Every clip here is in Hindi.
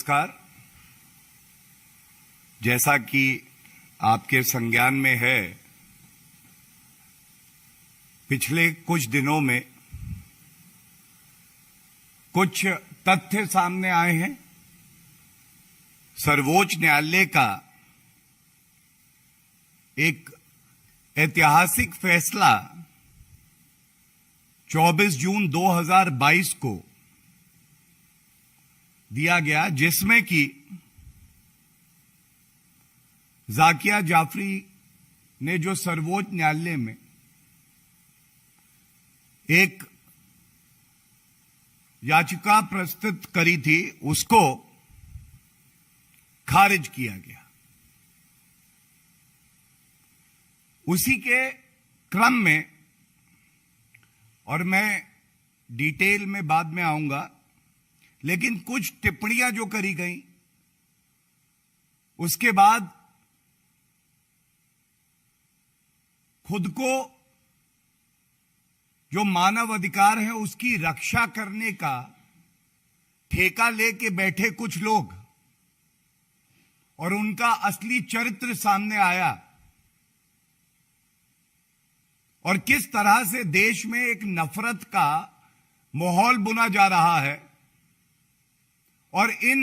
नमस्कार। जैसा कि आपके संज्ञान में है, पिछले कुछ दिनों में कुछ तथ्य सामने आए हैं। सर्वोच्च न्यायालय का एक ऐतिहासिक फैसला 24 जून 2022 को दिया गया, जिसमें कि जाकिया जाफरी ने जो सर्वोच्च न्यायालय में एक याचिका प्रस्तुत करी थी, उसको खारिज किया गया। उसी के क्रम में, और मैं डिटेल में बाद में आऊंगा, लेकिन कुछ टिप्पणियां जो करी गई, उसके बाद खुद को जो मानव अधिकार है उसकी रक्षा करने का ठेका लेके बैठे कुछ लोग और उनका असली चरित्र सामने आया, और किस तरह से देश में एक नफरत का माहौल बुना जा रहा है, और इन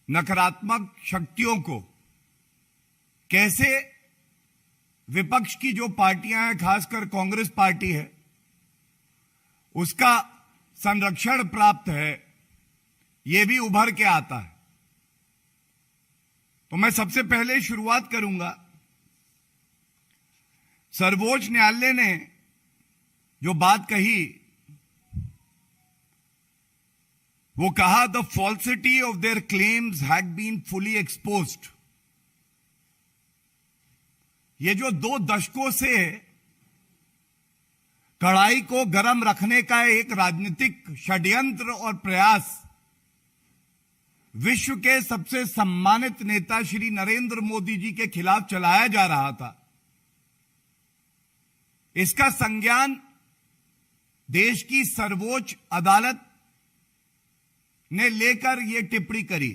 नकारात्मक शक्तियों को कैसे विपक्ष की जो पार्टियां हैं, खासकर कांग्रेस पार्टी है, उसका संरक्षण प्राप्त है, यह भी उभर के आता है। तो मैं सबसे पहले शुरुआत करूंगा, सर्वोच्च न्यायालय ने जो बात कही, वो कहा, the falsity of their claims had been fully exposed. ये जो 2 दशकों से कड़ाई को गर्म रखने का एक राजनीतिक षड्यंत्र और प्रयास विश्व के सबसे सम्मानित नेता श्री नरेंद्र मोदी जी के खिलाफ चलाया जा रहा था, इसका संज्ञान देश की सर्वोच्च अदालत ने लेकर यह टिप्पणी करी,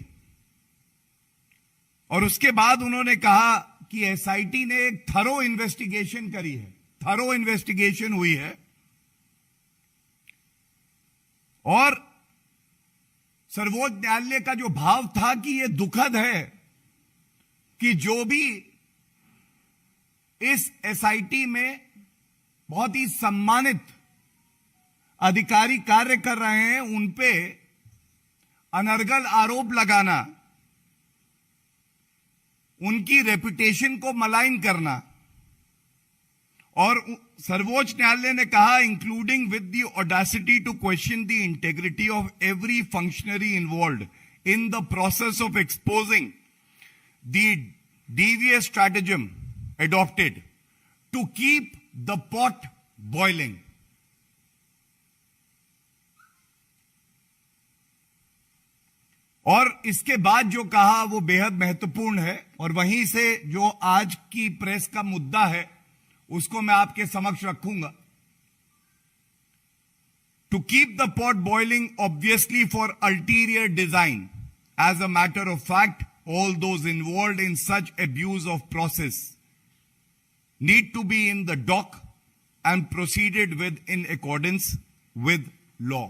और उसके बाद उन्होंने कहा कि एसआईटी ने एक थरो इन्वेस्टिगेशन करी है, थरो इन्वेस्टिगेशन हुई है, और सर्वोच्च न्यायालय का जो भाव था कि यह दुखद है कि जो भी इस एसआईटी में बहुत ही सम्मानित अधिकारी कार्य कर रहे हैं, उन पे अनर्गल आरोप लगाना, उनकी रेपुटेशन को मलाइन करना, और सर्वोच्च न्यायालय ने कहा, including with the audacity to question the integrity of every functionary involved in the process of exposing the devious stratagem adopted to keep the pot boiling. और इसके बाद जो कहा वो बेहद महत्वपूर्ण है, और वहीं से जो आज की प्रेस का मुद्दा है उसको मैं आपके समक्ष रखूंगा। To keep the pot boiling obviously for ulterior design, as a matter of fact all those involved in such abuse of process need to be in the dock and proceeded with in accordance with law.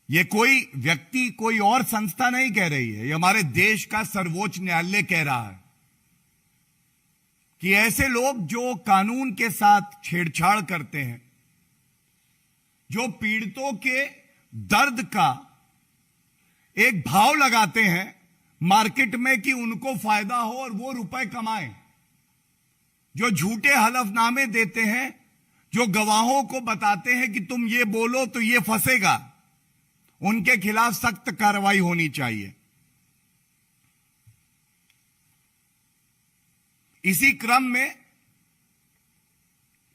ये कोई व्यक्ति, कोई और संस्था नहीं कह रही है, ये हमारे देश का सर्वोच्च न्यायालय कह रहा है कि ऐसे लोग जो कानून के साथ छेड़छाड़ करते हैं, जो पीड़ितों के दर्द का एक भाव लगाते हैं मार्केट में कि उनको फायदा हो और वो रुपए कमाएं, जो झूठे हलफनामे देते हैं, जो गवाहों को बताते हैं कि तुम ये बोलो तो ये फंसेगा, उनके खिलाफ सख्त कार्रवाई होनी चाहिए। इसी क्रम में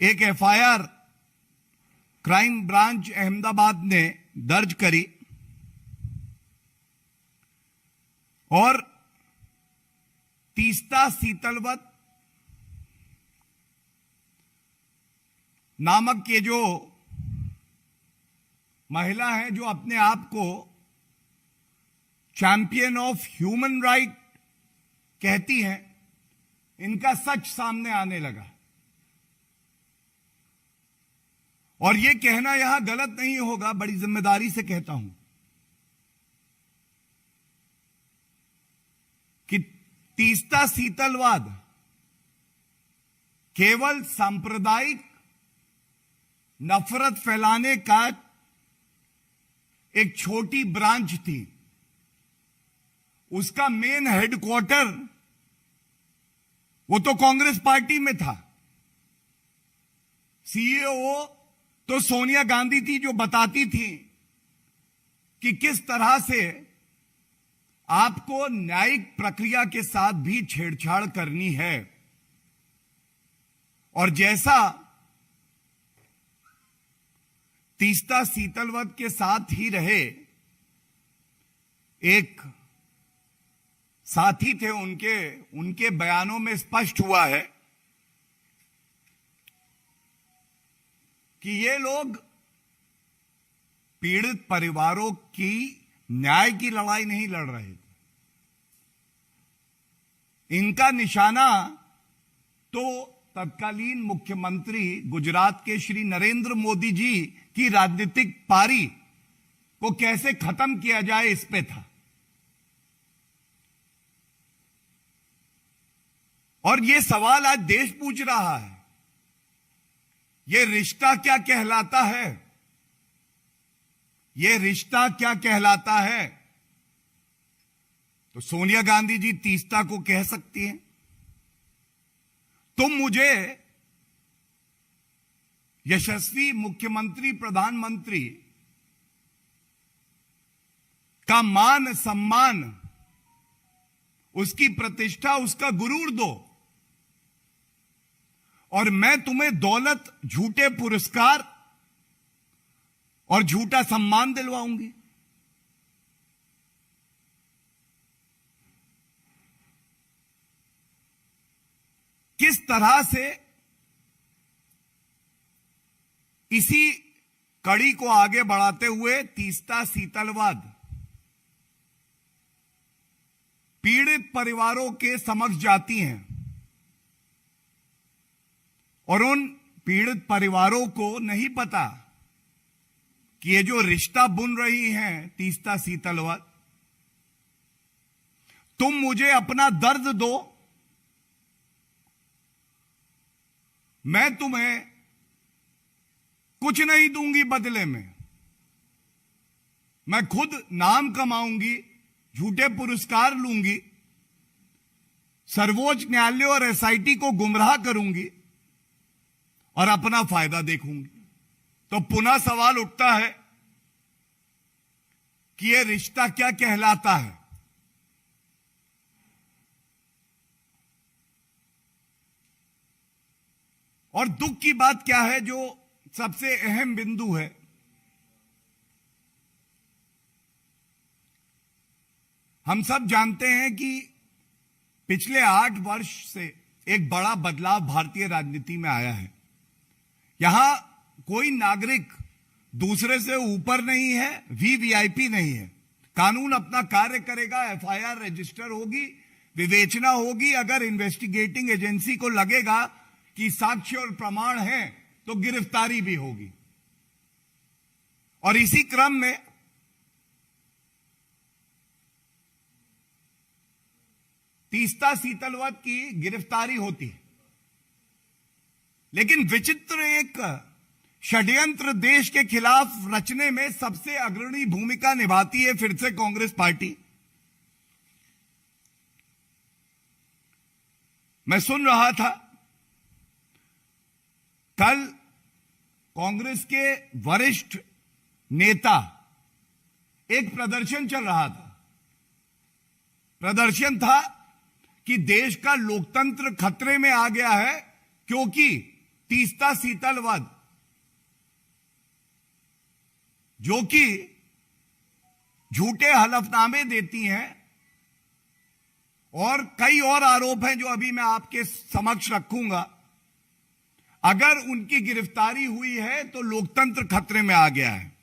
एक एफआईआर क्राइम ब्रांच अहमदाबाद ने दर्ज करी, और तीस्ता सीतलवत नामक ये जो महिला हैं जो अपने आप को चैंपियन ऑफ ह्यूमन राइट कहती हैं, इनका सच सामने आने लगा। और यह कहना यहां गलत नहीं होगा, बड़ी जिम्मेदारी से कहता हूं कि तीस्ता शीतलवाद केवल सांप्रदायिक नफरत फैलाने का एक छोटी ब्रांच थी। उसका मेन हेडक्वार्टर वो तो कांग्रेस पार्टी में था। सीईओ तो सोनिया गांधी थी, जो बताती थी कि किस तरह से आपको न्यायिक प्रक्रिया के साथ भी छेड़छाड़ करनी है। और जैसा तीस्ता शीतलवत के साथ ही रहे एक साथी थे, उनके बयानों में स्पष्ट हुआ है कि ये लोग पीड़ित परिवारों की न्याय की लड़ाई नहीं लड़ रहे थे। इनका निशाना तो तत्कालीन मुख्यमंत्री गुजरात के श्री नरेंद्र मोदी जी की राजनीतिक पारी को कैसे खत्म किया जाए इस पे था। और यह सवाल आज देश पूछ रहा है, यह रिश्ता क्या कहलाता है? यह रिश्ता क्या कहलाता है? तो सोनिया गांधी जी तीस्ता को कह सकती हैं, तुम मुझे यशस्वी मुख्यमंत्री प्रधानमंत्री का मान सम्मान, उसकी प्रतिष्ठा, उसका गुरूर दो, और मैं तुम्हें दौलत, झूठे पुरस्कार और झूठा सम्मान दिलवाऊंगी। किस तरह से इसी कड़ी को आगे बढ़ाते हुए तीस्ता शीतलवाद पीड़ित परिवारों के समक्ष जाती हैं और उन पीड़ित परिवारों को नहीं पता कि ये जो रिश्ता बुन रही हैं तीस्ता शीतलवत, तुम मुझे अपना दर्द दो, मैं तुम्हें कुछ नहीं दूंगी बदले में, मैं खुद नाम कमाऊंगी, झूठे पुरस्कार लूंगी, सर्वोच्च न्यायालय और एसआईटी को गुमराह करूंगी और अपना फायदा देखूंगी। तो पुनः सवाल उठता है कि यह रिश्ता क्या कहलाता है? और दुख की बात क्या है, जो सबसे अहम बिंदु है, हम सब जानते हैं कि पिछले 8 वर्ष से एक बड़ा बदलाव भारतीय राजनीति में आया है। यहां कोई नागरिक दूसरे से ऊपर नहीं है, वीवीआईपी नहीं है। कानून अपना कार्य करेगा, एफआईआर रजिस्टर होगी, विवेचना होगी, अगर इन्वेस्टिगेटिंग एजेंसी को लगेगा कि साक्ष्य और प्रमाण है तो गिरफ्तारी भी होगी। और इसी क्रम में तीस्ता शीतलवत की गिरफ्तारी होती है। लेकिन विचित्र एक षड्यंत्र देश के खिलाफ रचने में सबसे अग्रणी भूमिका निभाती है फिर से कांग्रेस पार्टी। मैं सुन रहा था कल कांग्रेस के वरिष्ठ नेता, एक प्रदर्शन चल रहा था। प्रदर्शन था कि देश का लोकतंत्र खतरे में आ गया है क्योंकि तीस्ता शीतलवत, जो कि झूठे हलफनामे देती हैं और कई और आरोप हैं जो अभी मैं आपके समक्ष रखूंगा, अगर उनकी गिरफ्तारी हुई है तो लोकतंत्र खतरे में आ गया है।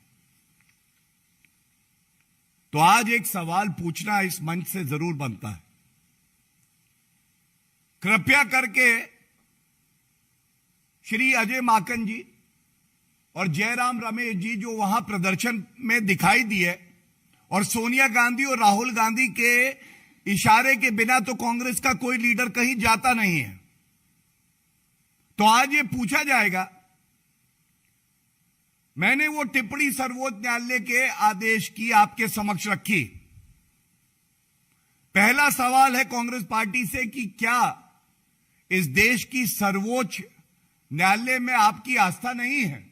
तो आज एक सवाल पूछना इस मंच से जरूर बनता है। कृपया करके श्री अजय माकन जी और जयराम रमेश जी जो वहां प्रदर्शन में दिखाई दिए, और सोनिया गांधी और राहुल गांधी के इशारे के बिना तो कांग्रेस का कोई लीडर कहीं जाता नहीं है। तो आज ये पूछा जाएगा, मैंने वो टिप्पणी सर्वोच्च न्यायालय के आदेश की आपके समक्ष रखी। पहला सवाल है कांग्रेस पार्टी से कि क्या इस देश की सर्वोच्च न्यायालय में आपकी आस्था नहीं है?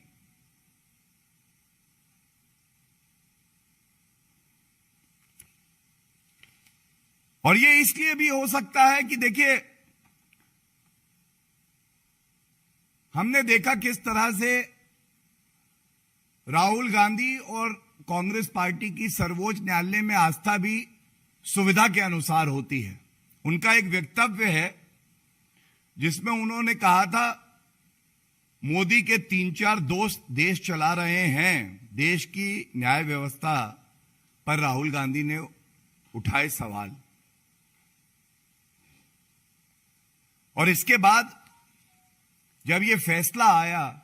और ये इसलिए भी हो सकता है कि देखिए, हमने देखा किस तरह से राहुल गांधी और कांग्रेस पार्टी की सर्वोच्च न्यायालय में आस्था भी सुविधा के अनुसार होती है। उनका एक वक्तव्य है जिसमें उन्होंने कहा था, मोदी के 3-4 दोस्त देश चला रहे हैं, देश की न्याय व्यवस्था पर राहुल गांधी ने उठाए सवाल। और इसके बाद जब यह फैसला आया,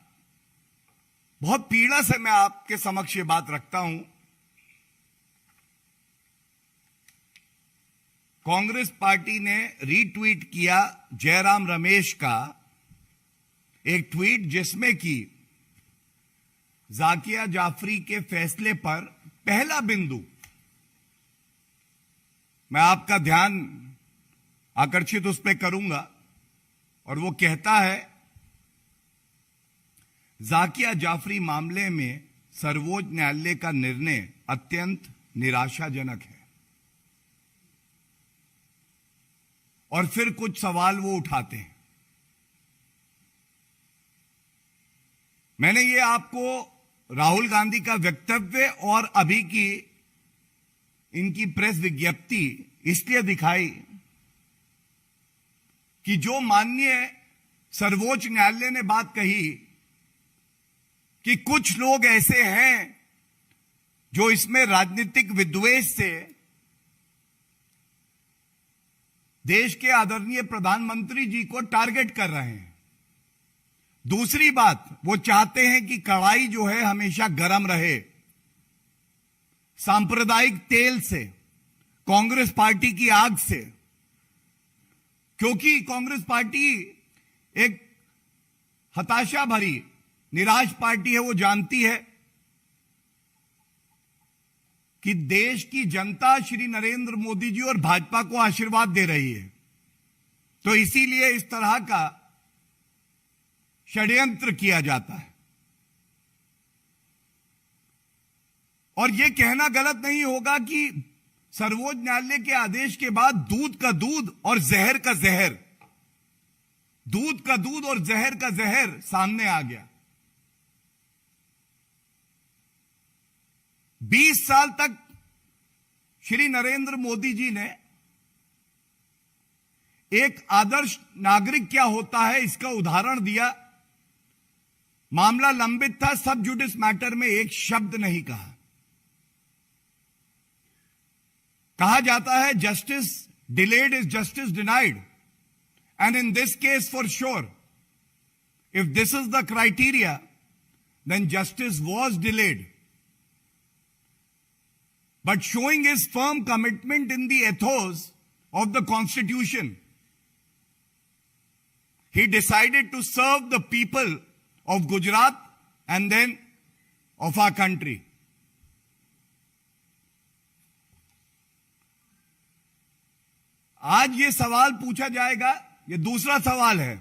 बहुत पीड़ा से मैं आपके समक्ष ये बात रखता हूं, कांग्रेस पार्टी ने रीट्वीट किया जयराम रमेश का एक ट्वीट जिसमें कि जाकिया जाफरी के फैसले पर पहला बिंदु, मैं आपका ध्यान आकर्षित उस पर करूंगा, और वो कहता है, जाकिया जाफरी मामले में सर्वोच्च न्यायालय का निर्णय अत्यंत निराशाजनक है। और फिर कुछ सवाल वो उठाते हैं। मैंने ये आपको राहुल गांधी का वक्तव्य और अभी की इनकी प्रेस विज्ञप्ति इसलिए दिखाई कि जो माननीय सर्वोच्च न्यायालय ने बात कही कि कुछ लोग ऐसे हैं जो इसमें राजनीतिक विद्वेष से देश के आदरणीय प्रधानमंत्री जी को टारगेट कर रहे हैं। दूसरी बात, वो चाहते हैं कि कढ़ाई जो है हमेशा गर्म रहे, सांप्रदायिक तेल से, कांग्रेस पार्टी की आग से, क्योंकि कांग्रेस पार्टी एक हताशा भरी, निराश पार्टी है। वो जानती है कि देश की जनता श्री नरेंद्र मोदी जी और भाजपा को आशीर्वाद दे रही है, तो इसीलिए इस तरह का षड्यंत्र किया जाता है। और यह कहना गलत नहीं होगा कि सर्वोच्च न्यायालय के आदेश के बाद दूध का दूध और जहर का जहर, दूध का दूध और जहर का जहर सामने आ गया। 20 साल तक श्री नरेंद्र मोदी जी ने एक आदर्श नागरिक क्या होता है इसका उदाहरण दिया। मामला लंबित था, सब जुडिस मैटर में एक शब्द नहीं कहा। कहा जाता है justice delayed is justice denied, and in this case for sure if this is the criteria then justice was delayed. But showing his firm commitment in the ethos of the Constitution, he decided to serve the people of Gujarat and then of our country. आज ये सवाल पूछा जाएगा, ये दूसरा सवाल है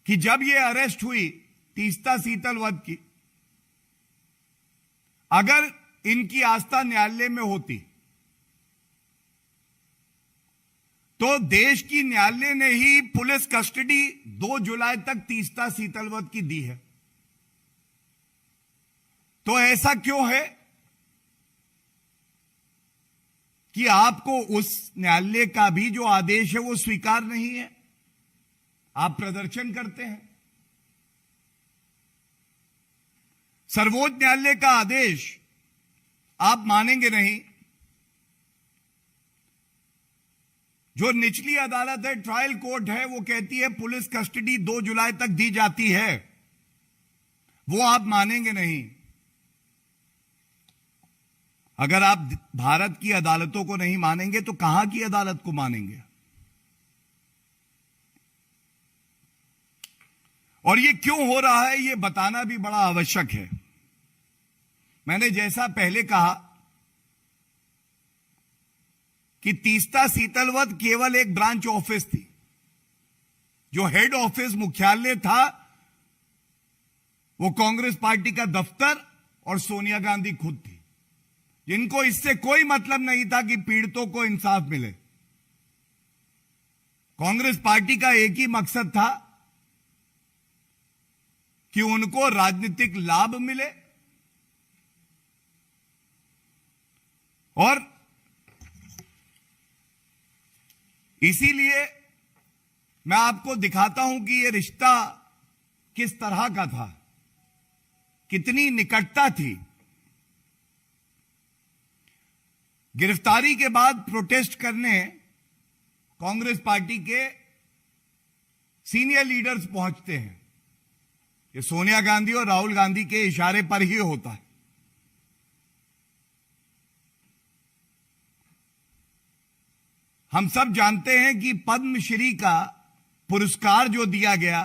कि जब ये अरेस्ट हुई तीस्ता सीतल वध की, अगर इनकी आस्था न्यायालय में होती तो देश की न्यायालय ने ही पुलिस कस्टडी 2 जुलाई तक तीस्ता सीतल वध की दी है। तो ऐसा क्यों है कि आपको उस न्यायालय का भी जो आदेश है वो स्वीकार नहीं है? आप प्रदर्शन करते हैं। सर्वोच्च न्यायालय का आदेश आप मानेंगे नहीं, जो निचली अदालत है, ट्रायल कोर्ट है, वो कहती है पुलिस कस्टडी 2 जुलाई तक दी जाती है, वो आप मानेंगे नहीं। अगर आप भारत की अदालतों को नहीं मानेंगे तो कहां की अदालत को मानेंगे? और ये क्यों हो रहा है, ये बताना भी बड़ा आवश्यक है। मैंने जैसा पहले कहा कि तीस्ता सीतलवत केवल एक ब्रांच ऑफिस थी। जो हेड ऑफिस मुख्यालय था वो कांग्रेस पार्टी का दफ्तर और सोनिया गांधी खुद थी, जिनको इससे कोई मतलब नहीं था कि पीड़ितों को इंसाफ मिले। कांग्रेस पार्टी का एक ही मकसद था कि उनको राजनीतिक लाभ मिले। और इसीलिए मैं आपको दिखाता हूं कि यह रिश्ता किस तरह का था, कितनी निकटता थी। गिरफ्तारी के बाद प्रोटेस्ट करने कांग्रेस पार्टी के सीनियर लीडर्स पहुंचते हैं। ये सोनिया गांधी और राहुल गांधी के इशारे पर ही होता है। हम सब जानते हैं कि पद्मश्री का पुरस्कार जो दिया गया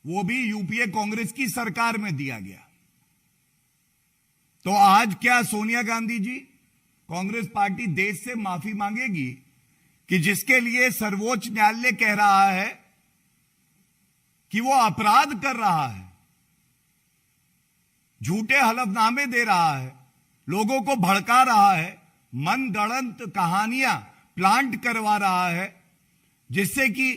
वो भी यूपीए कांग्रेस की सरकार में दिया गया। तो आज क्या सोनिया गांधी जी, कांग्रेस पार्टी देश से माफी मांगेगी कि जिसके लिए सर्वोच्च न्यायालय कह रहा है कि वो अपराध कर रहा है, झूठे हलफनामे दे रहा है, लोगों को भड़का रहा है, मनगढ़ंत कहानियां प्लांट करवा रहा है, जिससे कि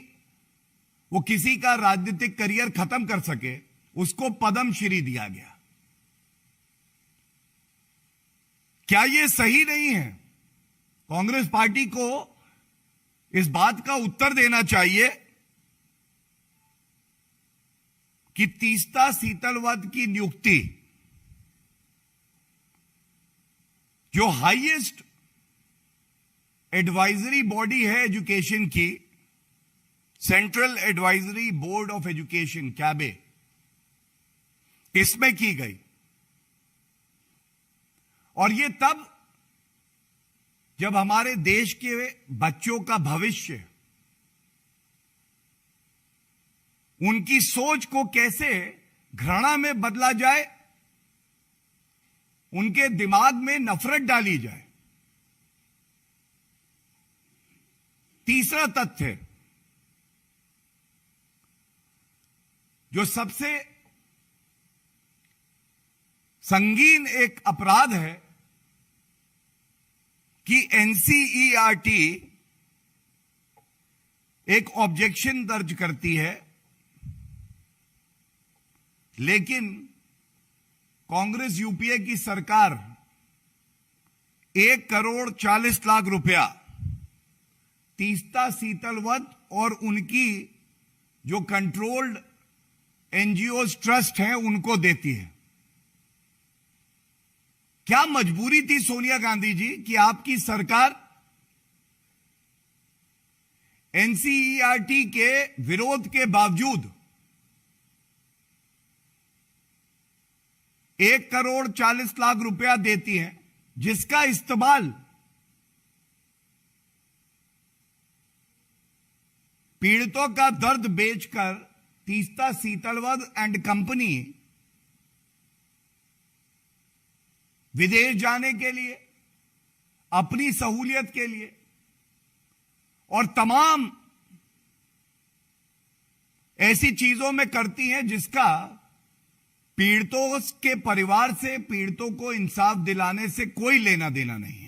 वो किसी का राजनीतिक करियर खत्म कर सके, उसको पद्मश्री दिया गया। क्या ये सही नहीं है? कांग्रेस पार्टी को इस बात का उत्तर देना चाहिए कि तीस्ता सीतलवत की नियुक्ति, जो हाईएस्ट एडवाइजरी बॉडी है एजुकेशन की, central advisory board of education CABE, इसमें की गई। और ये तब जब हमारे देश के बच्चों का भविष्य, उनकी सोच को कैसे घृणा में बदला जाए, उनके दिमाग में नफरत डाली जाए। तीसरा तथ्य जो सबसे संगीन एक अपराध है कि एनसीईआरटी एक ऑब्जेक्शन दर्ज करती है, लेकिन कांग्रेस यूपीए की सरकार 1,40,00,000 रुपया तीस्ता सीतलवत और उनकी जो कंट्रोल्ड एनजीओ ट्रस्ट हैं उनको देती है। क्या मजबूरी थी सोनिया गांधी जी कि आपकी सरकार एनसीईआरटी के विरोध के बावजूद 1,40,00,000 रुपया देती है, जिसका इस्तेमाल पीड़ितों का दर्द बेचकर तीस्ता सीतलवत एंड कंपनी विदेश जाने के लिए, अपनी सहूलियत के लिए और तमाम ऐसी चीजों में करती हैं जिसका पीड़ितों के परिवार से, पीड़ितों को इंसाफ दिलाने से कोई लेना देना नहीं है।